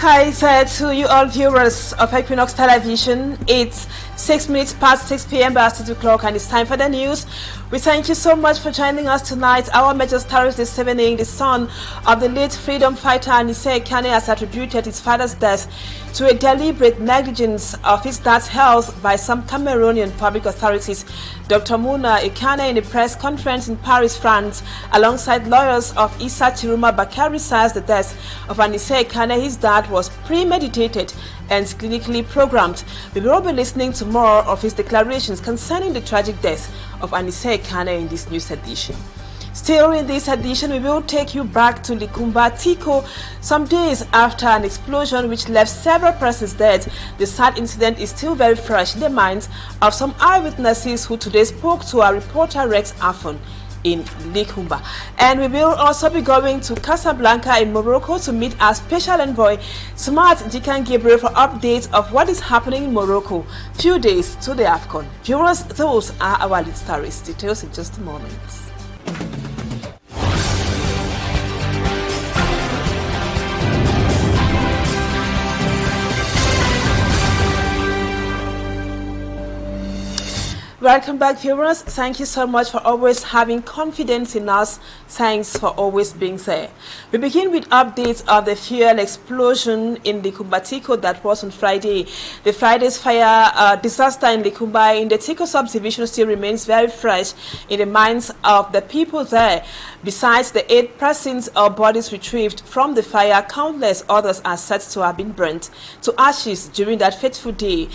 Hi, to you all viewers of Equinoxe television. It's 6 minutes past 6 p.m. by 6 o'clock and it's time for the news. We thank you so much for joining us tonight. Our major stories this evening: the son of the late freedom fighter Ekane has attributed his father's death to a deliberate negligence of his dad's health by some Cameroonian public authorities. Dr. Muna Ekane, in a press conference in Paris, France, alongside lawyers of Issa Chiruma Bakari, says the death of Ekane, his dad, was premeditated and clinically programmed. We will be listening to more of his declarations concerning the tragic death of Ekane in this news edition. Still in this edition, we will take you back to Tiko. Some days after an explosion which left several persons dead, the sad incident is still very fresh in the minds of some eyewitnesses who today spoke to our reporter Rex Afon in Likumba. And we will also be going to Casablanca in Morocco to meet our special envoy Smart Jikan Gabriel for updates of what is happening in Morocco few days to the AFCON. Viewers, those are our lead stories. Details in just a moment. Welcome back, viewers. Thank you so much for always having confidence in us. Thanks for always being there. We begin with updates of the fuel explosion in Likumba Tiko that was on Friday. The Friday's fire disaster in Likumba in the Tiko subdivision still remains very fresh in the minds of the people there. Besides the 8 persons or bodies retrieved from the fire, countless others are said to have been burnt to ashes during that fateful day.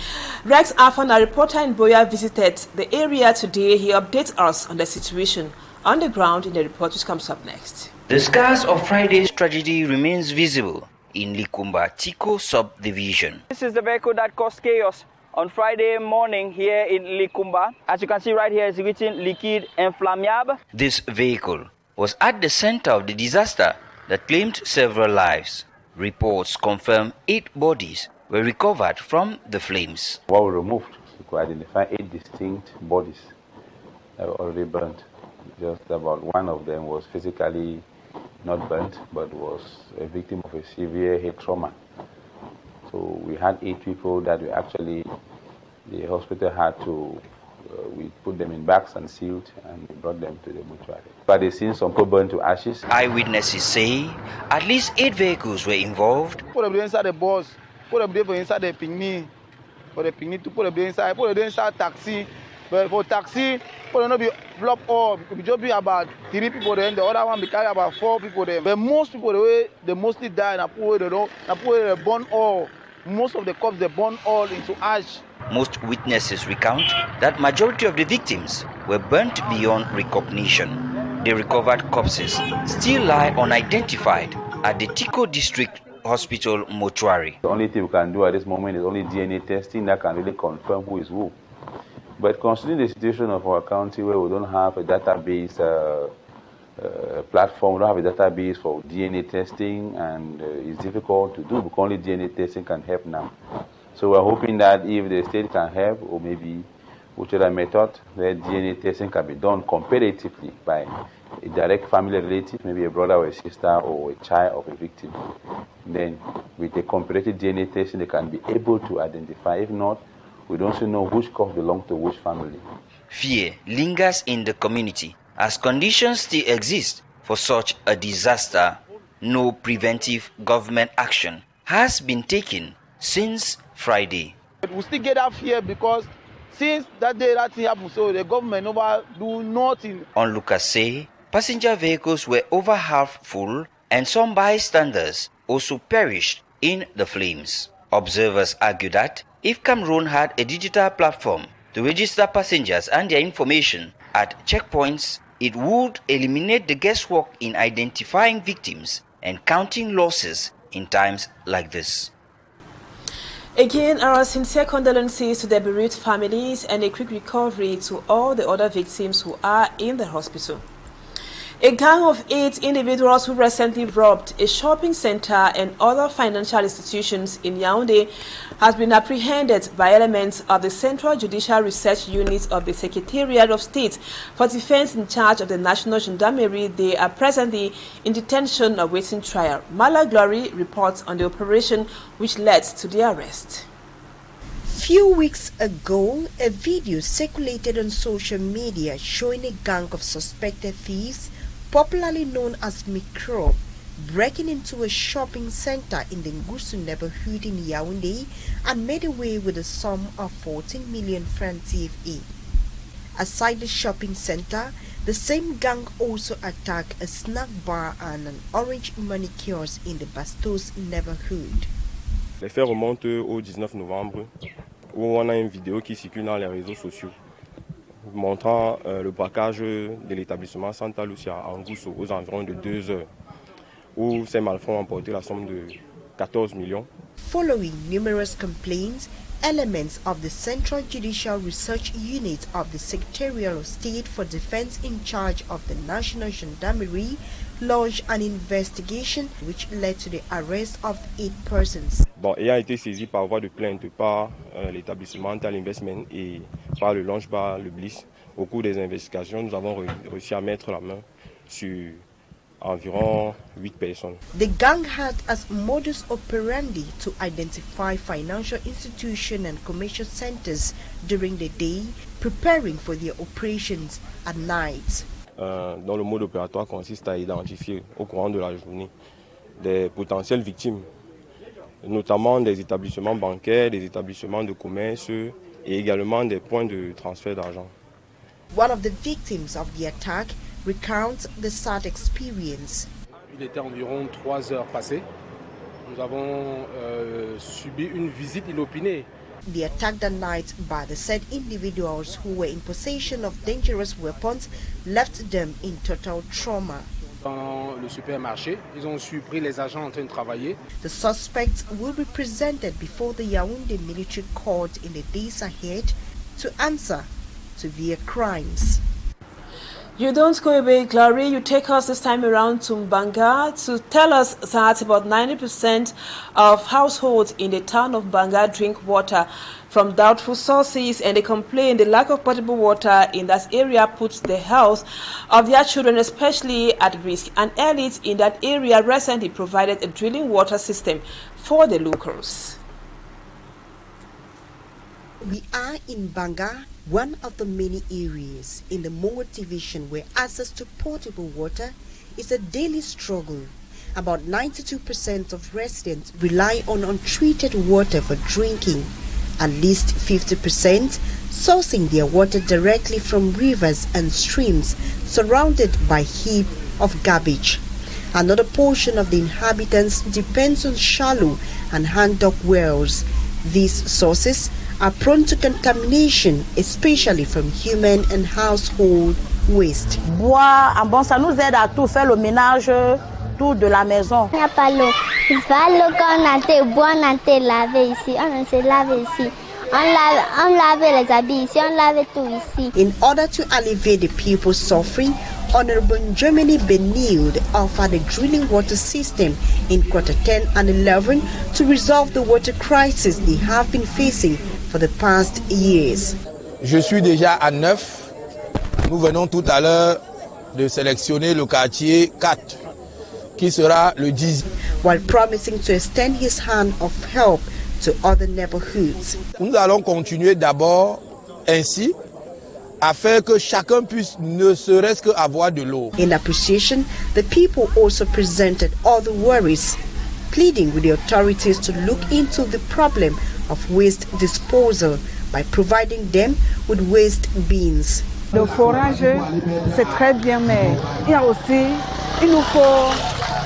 Rex Afon, a reporter in Boya, visited the area today. He updates us on the situation on the ground in the report which comes up next. The scars of Friday's tragedy remains visible in Likumba Tiko subdivision. This is the vehicle that caused chaos on Friday morning here in Likumba. As you can see right here, it's written liquide inflammable. This vehicle was at the center of the disaster that claimed several lives. Reports confirm 8 bodies were recovered from the flames. What we removed, we could identify 8 distinct bodies that were already burnt. Just about one of them was physically not burnt, but was a victim of a severe head trauma. So we had 8 people that we actually, the hospital had to, we put them in bags and sealed and we brought them to the mortuary. But they seen some people burned to ashes. Eyewitnesses say at least 8 vehicles were involved. Put them inside the bus, put them inside the picnic, for the picnic to put them inside taxi. But for taxi, put them not be block all. It just be about 3 people then. The other one be carry about 4 people then. But most people the way they mostly die, na put they burn all. Most of the cops they burn all into ash. Most witnesses recount that majority of the victims were burnt beyond recognition. The recovered corpses still lie unidentified at the Tiko District Hospital mortuary. The only thing we can do at this moment is only DNA testing that can really confirm who is who. But considering the situation of our county where we don't have a database platform, we don't have a database for DNA testing, and it's difficult to do because only DNA testing can help now. So we're hoping that if the state can help, or maybe whichever method, where DNA testing can be done comparatively by a direct family relative, maybe a brother or a sister or a child of a victim. Then with a comparative DNA testing, they can be able to identify. If not, we don't still know which corpse belongs to which family. Fear lingers in the community as conditions still exist for such a disaster. No preventive government action has been taken since Friday. But we still get up here because since that day that thing happened, so the government never do nothing. Onlookers say passenger vehicles were over half full and some bystanders also perished in the flames. Observers argue that if Cameroon had a digital platform to register passengers and their information at checkpoints, it would eliminate the guesswork in identifying victims and counting losses in times like this. Again, our sincere condolences to the bereaved families and a quick recovery to all the other victims who are in the hospital. A gang of 8 individuals who recently robbed a shopping center and other financial institutions in Yaounde has been apprehended by elements of the Central Judicial Research Unit of the Secretariat of State for Defense in charge of the National Gendarmerie. They are presently in detention awaiting trial. Mala Glory reports on the operation which led to their arrest. Few weeks ago, a video circulated on social media showing a gang of suspected thieves, popularly known as microbe, breaking into a shopping center in the Ngusu neighborhood in Yaounde and made away with a sum of 14 million francs CFA. Aside the shopping center, the same gang also attacked a snack bar and an orange money kiosk in the Bastos neighborhood. Les faits remontent au 19 novembre où on a une vidéo qui circule dans les réseaux sociaux montrant le braquage de l'établissement Santa Lucia à Ngusu aux environs de 2 heures où ces malfrats ont emporté la somme de 14 millions. Following numerous complaints, elements of the Central Judicial Research Unit of the Secretariat of State for Defense in charge of the National Gendarmerie launched an investigation which led to the arrest of 8 persons. Bon, ayant été saisi par voie de plainte par l'établissement Tal Investment et par le Launch Bar, le Bliss, au cours des investigations, nous avons réussi à mettre la main sur environ 8 personnes. The gang had as modus operandi to identify financial institutions and commercial centers during the day, preparing for their operations at night. Dont le mode opératoire consiste à identifier au courant de la journée des potentielles victimes, notamment des établissements bancaires, des établissements de commerce et également des points de transfert d'argent. One of the victims of the attack recounts the sad experience. Il était environ 3 heures passées. Nous avons subi une visite inopinée. The attack that night by the said individuals who were in possession of dangerous weapons left them in total trauma. Dans le supermarché, ils ont surpris les agents en train de travailler. The suspects will be presented before the Yaounde military court in the days ahead to answer to their crimes. You don't go away, Glory. You take us this time around to Banga to tell us that about 90% of households in the town of Banga drink water from doubtful sources, and they complain the lack of potable water in that area puts the health of their children especially at risk. An elite in that area recently provided a drinking water system for the locals. We are in Banga, one of the many areas in the Mongo division where access to potable water is a daily struggle. About 92% of residents rely on untreated water for drinking, at least 50% sourcing their water directly from rivers and streams surrounded by heaps of garbage. Another portion of the inhabitants depends on shallow and hand-dug wells. These sources are prone to contamination, especially from human and household waste. Boire, bon, ça nous aide à tout faire le ménage, tout de la maison. Il n'y a pas l'eau. Il faut l'eau quand on a été boire, on a été laver ici, on se lave ici. On lave les habits ici, on lave tout ici. In order to alleviate the people's suffering, Honorable Germany Benilde offered a drinking water system in quarter 10 and 11 to resolve the water crisis they have been facing for the past years. Je suis déjà à 9. Nous venons tout à l'heure de sélectionner le quartier 4, qui sera le 10. While promising to extend his hand of help to other neighborhoods. Nous allons continuer d'abord ainsi, afin que chacun puisse ne serait-ce que avoir de l'eau. In appreciation, the people also presented other worries, pleading with the authorities to look into the problem of waste disposal by providing them with waste bins. Le forage, c'est très bien, mais il nous faut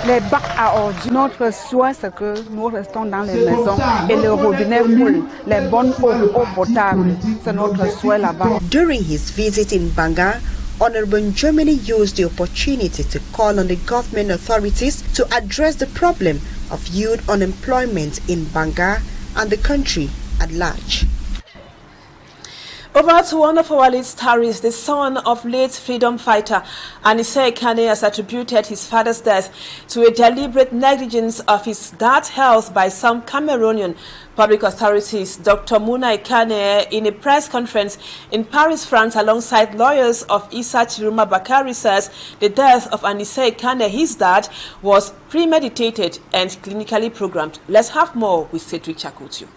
les bacs à ordures. Notre souhait, c'est que nous restons dans les maisons et le robinet coule. Les bonnes eaux potables, c'est notre souhait là-bas. During his visit in Banga, Honorable Germany used the opportunity to call on the government authorities to address the problem of youth unemployment in Banga and the country at large. Over to one of our lead stars, the son of late freedom fighter Ekane has attributed his father's death to a deliberate negligence of his dad's health by some Cameroonian public authorities. Dr. Ekane, in a press conference in Paris, France, alongside lawyers of Issa Chiruma Bakari, says the death of Ekane, his dad, was premeditated and clinically programmed. Let's have more with Cedric Chakutu.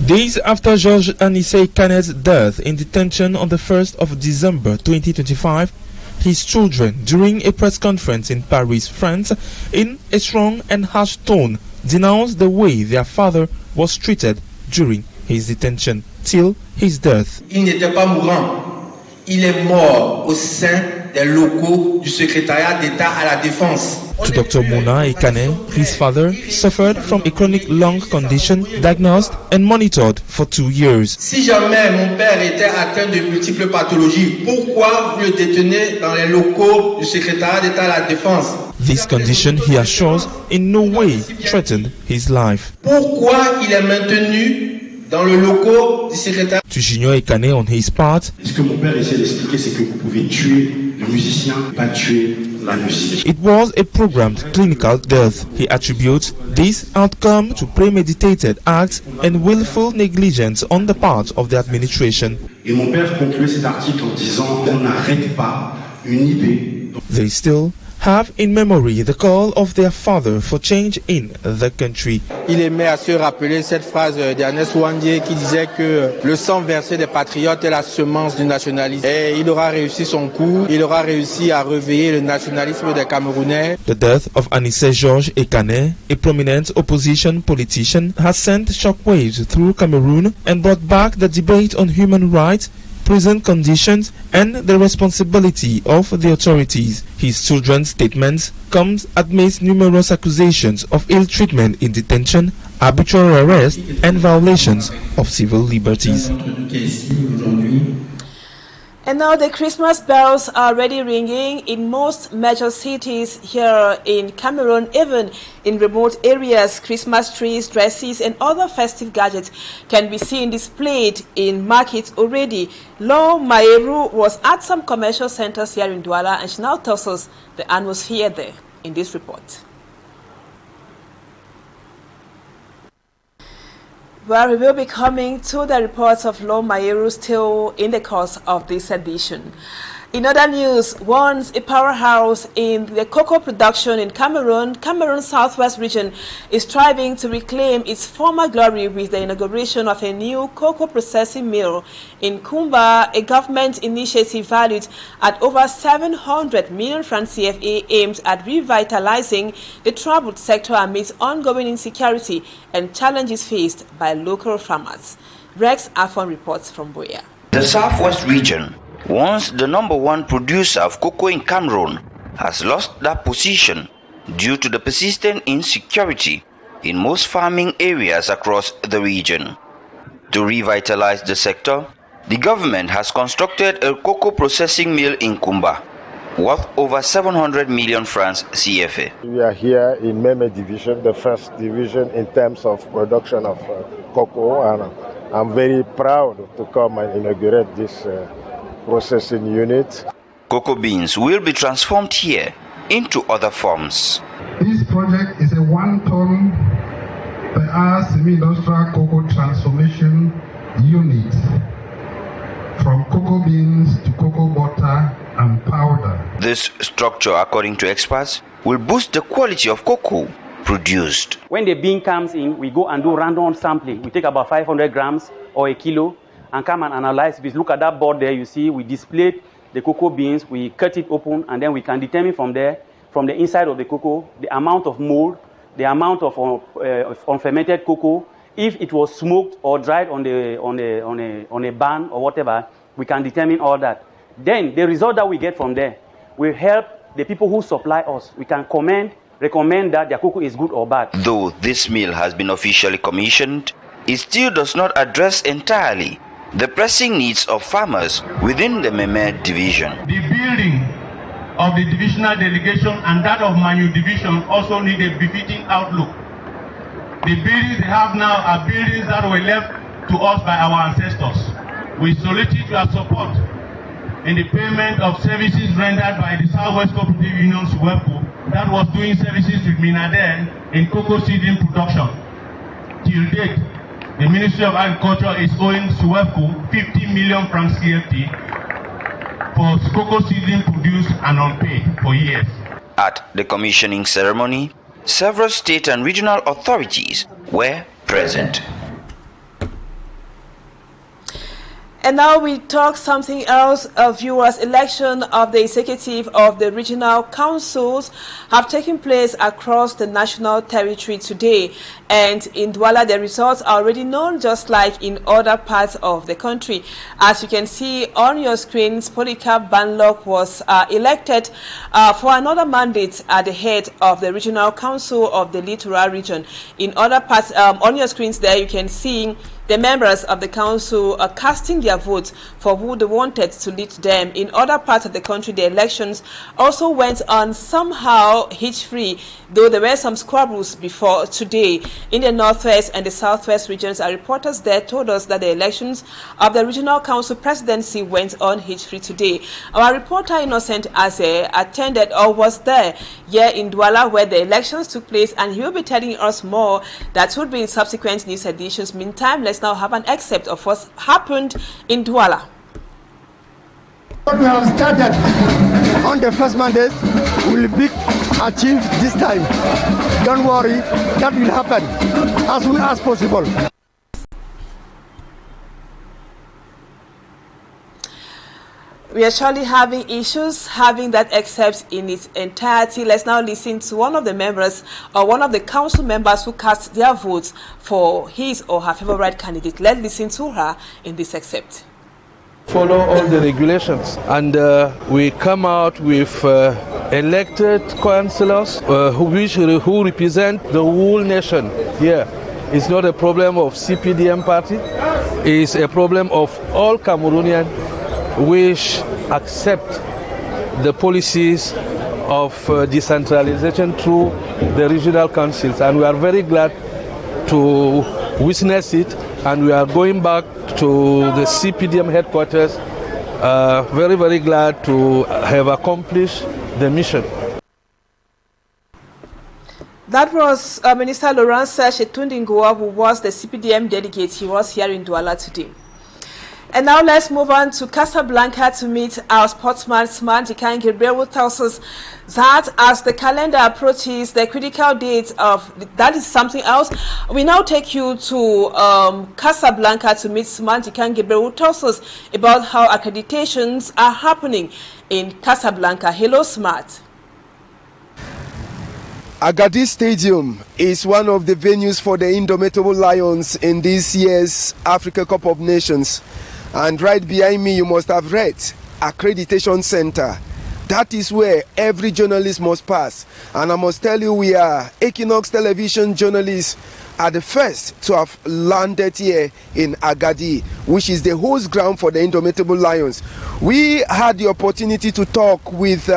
Days after Georges Ekane's death in detention on the 1st of December 2025, his children, during a press conference in Paris, France, in a strong and harsh tone, denounced the way their father was treated during his detention till his death. Il n'était pas mourant, il est mort au sein des locaux du secrétariat d'État à la Défense. To Dr. Ekane, his father suffered from a chronic lung condition diagnosed and monitored for 2 years. Si jamais mon père était atteint de multiples pathologies, pourquoi vous le détenez dans les locaux du secrétariat d'État à la Défense? This condition, he assures, in no way threatened his life. Pourquoi il est maintenu dans le locaux du secrétariat? To Junior Ekane, on his part, ce que mon père essaie d'expliquer, c'est que vous pouvez tuer le musicien, pas tuer la musique. It was a programmed clinical death. He attributes this outcome to premeditated acts and willful negligence on the part of the administration. Et mon père conclut cet article en disant on n'arrête pas une idée. They still have in memory the call of their father for change in the country. Il aimait à se rappeler cette phrase d'Ernest Ouandier qui disait que le sang versé des patriotes est la semence du nationalisme. Et il aura réussi son coup, il aura réussi à réveiller le nationalisme des Camerounais. The death of Georges Ekane, a prominent opposition politician, has sent shockwaves through Cameroon and brought back the debate on human rights, prison conditions and the responsibility of the authorities. His children's statements comes amidst numerous accusations of ill treatment in detention, arbitrary arrest and violations of civil liberties. And now the Christmas bells are already ringing in most major cities here in Cameroon. Even in remote areas, Christmas trees, dresses and other festive gadgets can be seen displayed in markets already. Lo Maeru was at some commercial centers here in Douala, and she now tells us the atmosphere there in this report. Well, we will be coming to the reports of Lo Maeru still in the course of this edition. In other news, once a powerhouse in the cocoa production in Cameroon's southwest region is striving to reclaim its former glory with the inauguration of a new cocoa processing mill in Kumba, a government initiative valued at over 700 million francs CFA aimed at revitalizing the troubled sector amidst ongoing insecurity and challenges faced by local farmers. Rex Afon reports from Boya. The southwest region, once the #1 producer of cocoa in Cameroon, has lost that position due to the persistent insecurity in most farming areas across the region. To revitalize the sector, the government has constructed a cocoa processing mill in Kumba, worth over 700 million francs CFA. We are here in Meme Division, the first division in terms of production of cocoa, and I'm very proud to come and inaugurate this processing unit. Cocoa beans will be transformed here into other forms. This project is a 1 ton per hour semi-industrial cocoa transformation unit, from cocoa beans to cocoa butter and powder. This structure, according to experts, will boost the quality of cocoa produced. When the bean comes in, we go and do random sampling. We take about 500 grams or a kilo and come and analyze. If you look at that board there, you see we displayed the cocoa beans, we cut it open, and then we can determine from there, from the inside of the cocoa, the amount of mold, the amount of unfermented cocoa. If it was smoked or dried on a barn or whatever, we can determine all that. Then the result that we get from there will help the people who supply us. We can recommend that their cocoa is good or bad. Though this mill has been officially commissioned, it still does not address entirely the pressing needs of farmers within the Meme division. The building of the divisional delegation and that of Manu division also need a befitting outlook. The buildings they have now are buildings that were left to us by our ancestors. We solicit your support in the payment of services rendered by the Southwest Cooperative Union Suwepco that was doing services with Minaden in cocoa seedling production. Till date, the Ministry of Agriculture is owing Suwepco 50 million francs CFT for cocoa seedling produced and unpaid for years. At the commissioning ceremony, several state and regional authorities were present. And now we talk something else. Viewers, election of the executive of the regional councils have taken place across the national territory today. And in Douala, the results are already known, just like in other parts of the country. As you can see on your screens, Polycarp Banlock was elected for another mandate at the head of the regional council of the Littoral region. In other parts, on your screens there, you can see the members of the council are casting their votes for who they wanted to lead them. In other parts of the country, the elections also went on somehow hitch-free, though there were some squabbles before today. In the northwest and the southwest regions, our reporters there told us that the elections of the regional council presidency went on hitch-free today. Our reporter Innocent Aze attended or was there here in Douala where the elections took place, and he will be telling us more that would be in subsequent news editions. Meantime, let's now have an excerpt of what happened in Douala. What we have started on the first mandate will be achieved this time. Don't worry, that will happen as soon as possible. We are surely having issues having that except in its entirety. Let's now listen to one of the members or one of the council members who cast their votes for his or her favorite candidate. Let's listen to her in this excerpt. Follow all the regulations, and we come out with elected councillors who represent the whole nation here. It's not a problem of CPDM party, it's a problem of all Cameroonians which accept the policies of decentralization through the regional councils, and we are very glad to witness it, and we are going back to the CPDM headquarters very, very glad to have accomplished the mission. That was Minister Laurence Shetundingoa, who was the CPDM delegate. He was here in Douala today. And now let's move on to Casablanca to meet our sportsman, Ekane Gabriel, tells us that as the calendar approaches the critical date of, that is something else. We now take you to Casablanca to meet Ekane Gabriel, who tells us about how accreditations are happening in Casablanca. Hello, Smart. Agadir Stadium is one of the venues for the Indomitable Lions in this year's Africa Cup of Nations. And right behind me, you must have read Accreditation Center. That is where every journalist must pass. And I must tell you, we are Equinoxe television journalists are the first to have landed here in Agadir, which is the host ground for the Indomitable Lions. We had the opportunity to talk with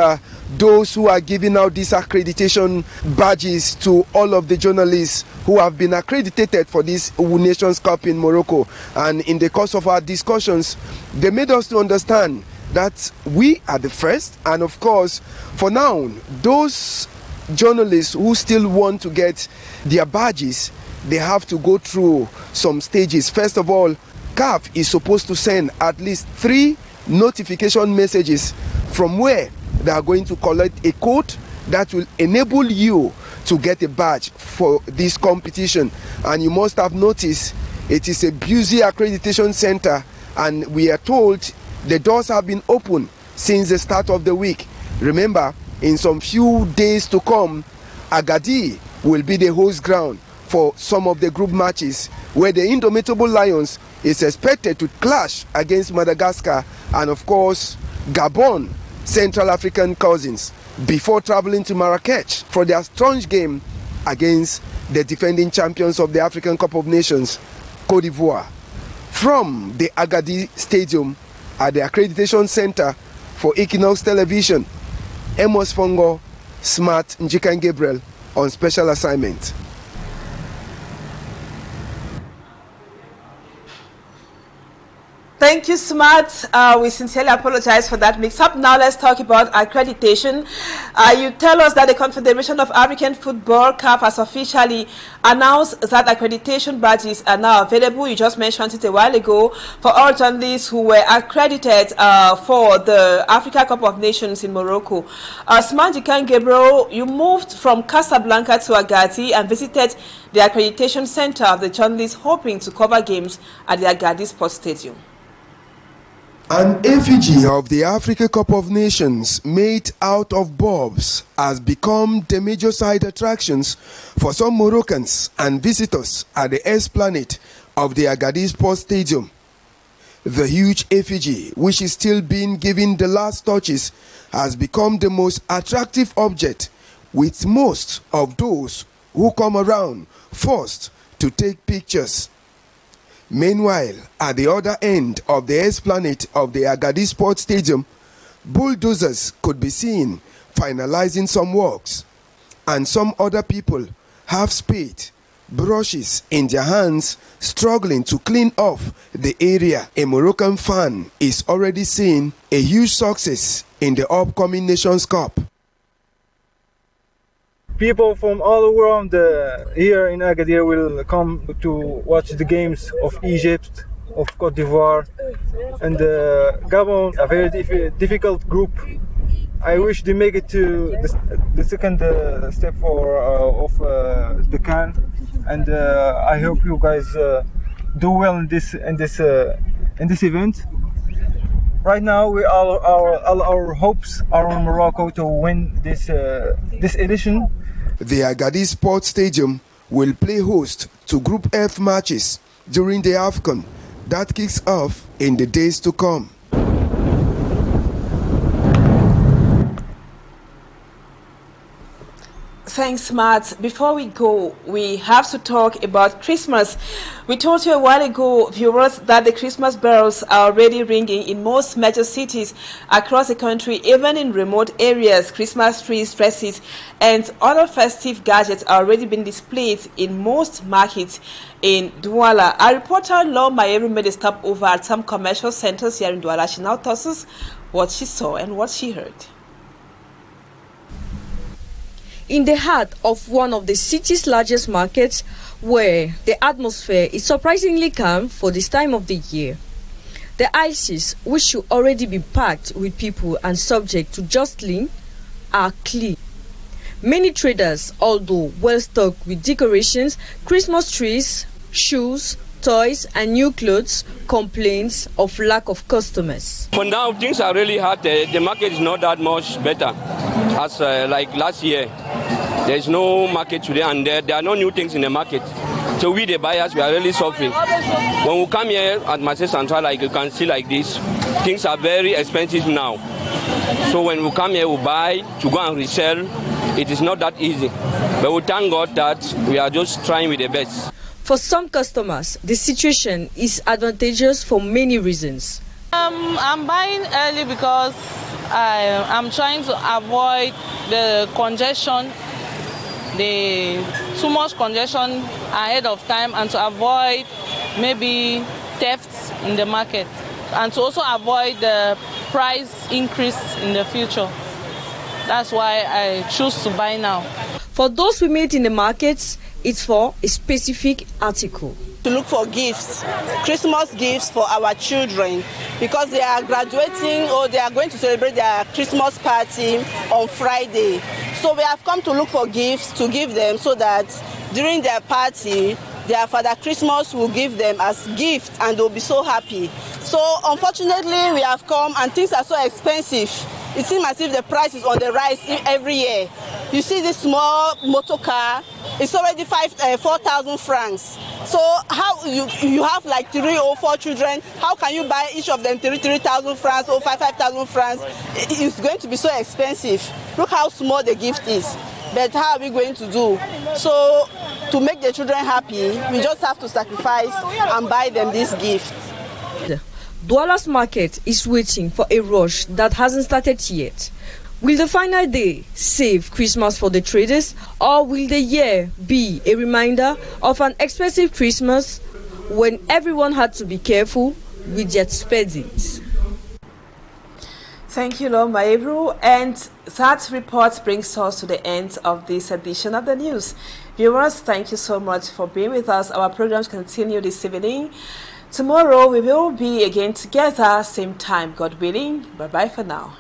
those who are giving out these accreditation badges to all of the journalists who have been accredited for this Nations Cup in Morocco. And in the course of our discussions, they made us to understand that we are the first, and of course, for now, those journalists who still want to get their badges, they have to go through some stages. First of all, CAF is supposed to send at least 3 notification messages from where they are going to collect a code that will enable you to get a badge for this competition. And you must have noticed it is a busy accreditation center, and we are told the doors have been open since the start of the week. Remember, in some few days to come, Agadir will be the host ground for some of the group matches where the Indomitable Lions is expected to clash against Madagascar and of course Gabon, Central African cousins, before traveling to Marrakech for their staunch game against the defending champions of the African Cup of Nations, Côte d'Ivoire. From the Agadir Stadium at the Accreditation Center for Equinoxe Television, Amos Fongo, Smart Ekane Gabriel on special assignment. Thank you, Smart. We sincerely apologize for that mix-up. Now let's talk about accreditation. You tell us that the Confederation of African Football CAF has officially announced that accreditation badges are now available. You just mentioned it a while ago for all journalists who were accredited for the Africa Cup of Nations in Morocco. Smart Gabriel, you moved from Casablanca to Agadi and visited the accreditation center of the journalists hoping to cover games at the Agadi Sports Stadium. An effigy of the Africa Cup of Nations made out of bulbs has become the major side attractions for some Moroccans and visitors at the esplanade of the Agadi Sports Stadium. The huge effigy, which is still being given the last touches, has become the most attractive object, with most of those who come around forced to take pictures. Meanwhile, at the other end of the esplanade of the Agadi Sports Stadium, bulldozers could be seen finalizing some works, and some other people have spade, brushes in their hands, struggling to clean off the area. A Moroccan fan is already seeing a huge success in the upcoming Nations Cup. People from all around here in Agadir will come to watch the games of Egypt, of Cote d'Ivoire, and Gabon, a very difficult group. I wish they make it to the second step of the CAN, and I hope you guys do well in this event. Right now, all our hopes are on Morocco to win this edition. The Agadi Sports Stadium will play host to Group F matches during the AFCON that kicks off in the days to come. Thanks, Matt. Before we go, we have to talk about Christmas. We told you a while ago, viewers, that the Christmas bells are already ringing in most major cities across the country, even in remote areas. Christmas trees, dresses, and other festive gadgets are already being displayed in most markets in Douala. Our reporter, Law Mayeru, made a stop over at some commercial centers here in Douala. She now tells us what she saw and what she heard. In the heart of one of the city's largest markets, where the atmosphere is surprisingly calm for this time of the year. The ices, which should already be packed with people and subject to jostling, are clean. Many traders, although well stocked with decorations, Christmas trees, shoes, toys and new clothes, complains of lack of customers. For now, things are really hard. The market is not that much better as like last year. There is no market today, and there are no new things in the market. So we, the buyers, we are really suffering. When we come here at Marseille Central, like you can see like this, things are very expensive now. So when we come here, we buy to go and resell. It is not that easy. But we thank God that we are just trying with the best. For some customers, the situation is advantageous for many reasons. I'm buying early because I'm trying to avoid the congestion, too much congestion ahead of time, and to avoid maybe thefts in the market, and to also avoid the price increase in the future. That's why I choose to buy now. For those we meet in the markets, it's for a specific article. To look for gifts, Christmas gifts for our children, because they are graduating or they are going to celebrate their Christmas party on Friday. So we have come to look for gifts to give them, so that during their party, their Father Christmas will give them as gift and they'll be so happy. So unfortunately, we have come and things are so expensive. It seems as if the price is on the rise every year. You see this small motor car, it's already 4,000 francs. So how you have like 3 or 4 children, how can you buy each of them 3,000 francs or 5,000 francs? It's going to be so expensive. Look how small the gift is. But how are we going to do? So to make the children happy, we just have to sacrifice and buy them this gift. Douala's market is waiting for a rush that hasn't started yet. Will the final day save Christmas for the traders, or will the year be a reminder of an expensive Christmas when everyone had to be careful with their spendings. Thank you, Lord Maebru. And that report brings us to the end of this edition of the news. Viewers, thank you so much for being with us. Our programs continue this evening. Tomorrow we will be again together, same time, God willing. Bye-bye for now.